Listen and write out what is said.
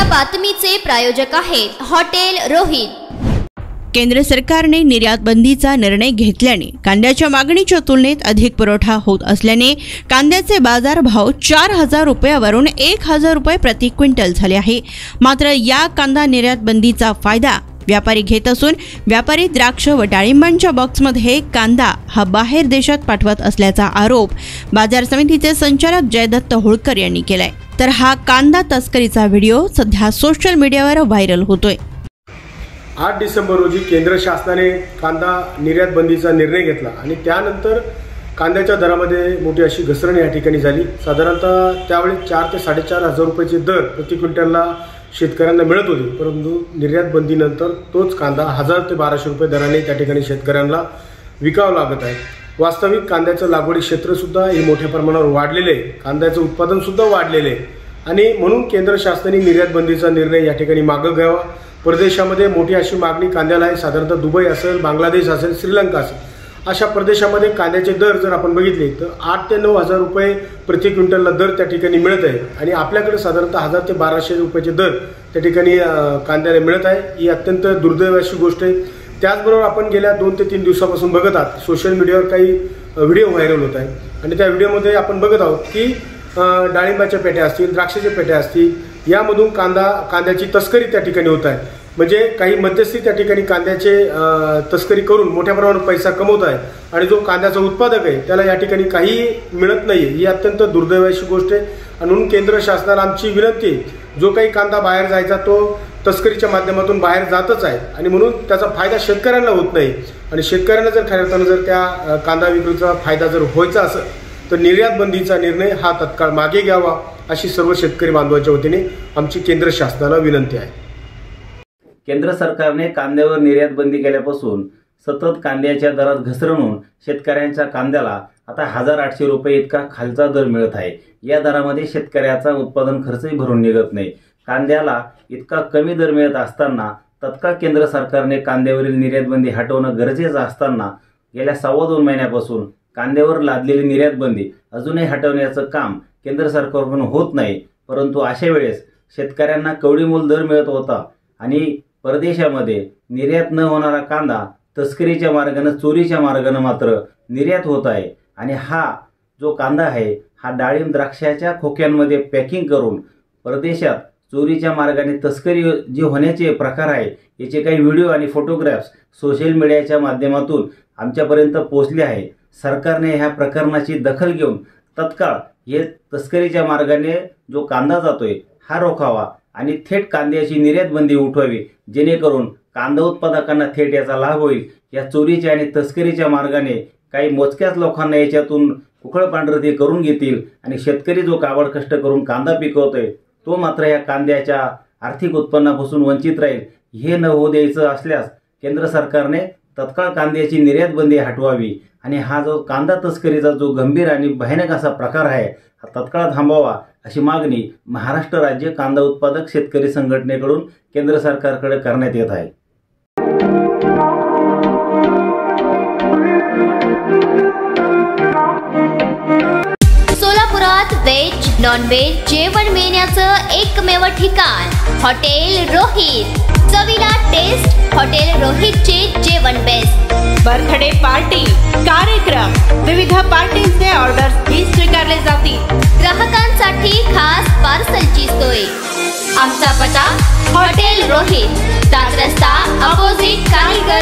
या बातमीचे प्रायोजक आहेत हॉटेल रोहित। केंद्र सरकारने निर्यात बंदीचा निर्णय घेतल्याने कांद्याच्या मागणीच्या तुलनेत अधिक पुरवठा होत असल्याने कांद्याचे बाजारभाव 4,000 रुपयावरून 1,000 रुपये प्रति क्विंटल झाले आहे। मात्र या कांदा निर्यात बंदीचा फायदा व्यापारी घेत असून व्यापारी द्राक्ष व डाळिंबांच्या बॉक्समध्ये कांदा हा बाहेर देशात पाठवत असल्याचा आरोप बाजार समितीचे संचालक जयदत्त होळकर यांनी केलाय। तर हा कांदा तस्करीचा व्हिडिओ सध्या सोशल मीडियावर व्हायरल होतोय। 8 डिसेंबर रोजी केंद्र शासनाने कांदा निर्यात बंदीचा निर्णय घेतला आणि त्यानंतर कांद्याच्या दरामध्ये मोठी अशी घसरण या ठिकाणी झाली। साधारणतः त्यावेळी 4,000 ते 4,500 रुपयाचे दर प्रति क्विंटलला शेतकऱ्यांना मिळत होते, परंतु निर्यात बंदीनंतर तोच कांदा 1,000 ते 1,200 रुपये दराने त्या ठिकाणी शेतकऱ्यांना विकावं लागत आहे। वास्तविक कांद्याचं लागवडी क्षेत्रसुद्धा हे मोठ्या प्रमाणावर वाढलेले आहे, कांद्याचं उत्पादनसुद्धा वाढलेले आहे आणि म्हणून केंद्र शासनाने निर्यात बंदीचा निर्णय या ठिकाणी मागे घ्यावा। परदेशामध्ये मोठी अशी मागणी कांद्याला आहे, साधारणतः दुबई असेल, बांगलादेश असेल, श्रीलंका असेल, अशा प्रदेशामध्ये कांद्याचे दर जर आपण बघितले तर 8,000 ते 9,000 रुपये प्रति क्विंटलला दर त्या ठिकाणी मिळत आहे आणि आपल्याकडे साधारणतः 1,000 ते 1,200 रुपयाचे दर त्या ठिकाणी कांद्याला मिळत आहे। ही अत्यंत दुर्दैवी अशी गोष्ट आहे। त्याचबरोबर आपण गेल्या 2 ते 3 दिवसापासून बघत आहात सोशल मीडियावर काही व्हिडिओ व्हायरल होत आहे आणि त्या व्हिडिओमध्ये आपण बघत आहोत की डाळिंबाच्या पेट्या असतील, द्राक्षाच्या पेट्या असतील, यामधून कांद्याची तस्करी त्या ठिकाणी होत आहे। म्हणजे काही मध्यस्थी त्या ठिकाणी कांद्याचे तस्करी करून मोठ्या प्रमाणावर पैसा कमवत आहे आणि जो कांद्याचा उत्पादक आहे त्याला या ठिकाणी काही मिळत नाही। ही अत्यंत दुर्दैवी अशी गोष्ट आहे आणि म्हणून केंद्र शासनाला आमची विनंती आहे, जो काही कांदा बाहेर जायचा तो तस्करीच्या माध्यमातून बाहेर जातच आहे आणि म्हणून त्याचा फायदा शेतकऱ्यांना होत नाही आणि शेतकऱ्यांना जर खऱ्या अर्थानं जर त्या कांदा विक्रीचा फायदा जर व्हायचा असेल तर निर्यात बंदीचा निर्णय हा तत्काळ मागे घ्यावा अशी सर्व शेतकरी बांधवांच्या वतीने आमची केंद्र शासनाला विनंती आहे। केंद्र सरकारने कांद्यावर निर्यात बंदी केल्यापासून सतत कांद्याच्या दरात घसरण होऊन शेतकऱ्यांच्या कांद्याला आता 1,800 रुपये इतका खालचा दर मिळत आहे। या दरामध्ये शेतकऱ्याचा उत्पादन खर्चही भरून निघत नाही। कांद्याला इतका कमी दर मिळत असताना तत्काळ केंद्र सरकारने कांद्यावरील निर्यात बंदी हटवणं गरजेचं असताना गेल्या 2.25 महिन्यापासून कांद्यावर लादलेली निर्यात बंदी अजूनही हटवण्याचं काम केंद्र सरकारकडून होत नाही। परंतु अशा वेळेस शेतकऱ्यांना कवडीमोल दर मिळत होता आणि परदेशामध्ये निर्यात न होणारा कांदा तस्करीच्या मार्गाने, चोरीच्या मार्गाने मात्र निर्यात होत आहे आणि हा जो कांदा आहे हा डाळिंब द्राक्षाच्या खोक्यांमध्ये पॅकिंग करून परदेशात चोरीच्या मार्गाने तस्करी जी होण्याचे प्रकार आहे याचे काही व्हिडिओ आणि फोटोग्राफ्स सोशल मीडियाच्या माध्यमातून आमच्यापर्यंत पोहोचले आहे। सरकारने ह्या प्रकरणाची दखल घेऊन तत्काळ हे तस्करीच्या मार्गाने जो कांदा जातोय हा रोखावा आणि थेट कांद्याची निर्यात बंदी उठवावी, जेणेकरून कांदा उत्पादकांना थेट याचा लाभ होईल। या चोरीच्या आणि तस्करीच्या मार्गाने काही मोजक्याच लोकांना याच्यातून उखळ पांढरं ते करून घेतील आणि शेतकरी जो काबड कष्ट करून कांदा पिकवतोय तो मात्र या कांद्याच्या आर्थिक उत्पन्नापासून वंचित राहील। हे न होऊ द्यायचं असल्यास केंद्र सरकारने तत्काळ कांद्याची निर्यात बंदी हटवावी आणि हा जो कांदा तस्करीचा जो गंभीर आणि भयानक असा प्रकार आहे हा तत्काळ थांबवावा अशी मागणी महाराष्ट्र राज्य कांदा उत्पादक शेतकरी संघटनेकडून केंद्र सरकारकडे करण्यात येत आहे। सोलापुरात व्हेज नॉन व्हेज जेवण मिळण्याचं एकमेव ठिकाण हॉटेल रोहित। चवीला टेस्ट हॉटेल रोहितचे जेवण बेस्ट। बर्थडे पार्टी, कार्यक्रम, विविध पार्टींचे ऑर्डर्स स्वीकारले जातील। ग्राहकांसाठी खास पार्सलची सोय। आमचा पत्ता हॉटेल रोहित, ताज रस्ता, अपोजिट कारीगर